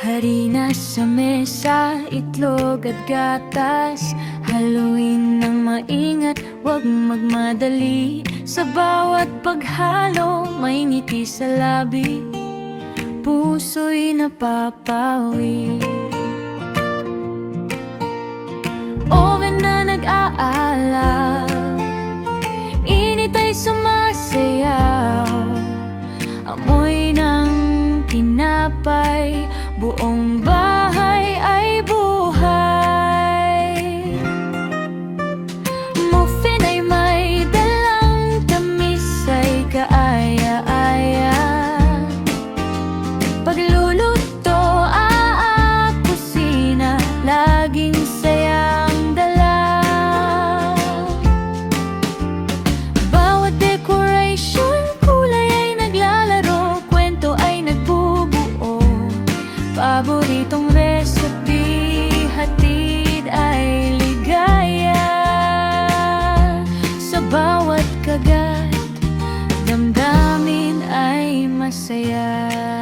Harina sa mesa, itlog at gatas. Haluin ng maingat, huwag magmadali. Sa bawat paghalo, may ngiti sa labi. Puso'y napapawi. Oven na nag-aalab, init ay sumasayaw. Amoy ng tinapay, buong bahay ay buhay. Muffin ay may dalang tamis ay kaaya-aya. Pagluluto, kusina, laging sayang dala. Bawat decoration, kulay ay naglalaro, kwento ay nagbubuo. Paboritong recipe, hatid ay ligaya. Sa bawat kagat, damdamin ay masaya.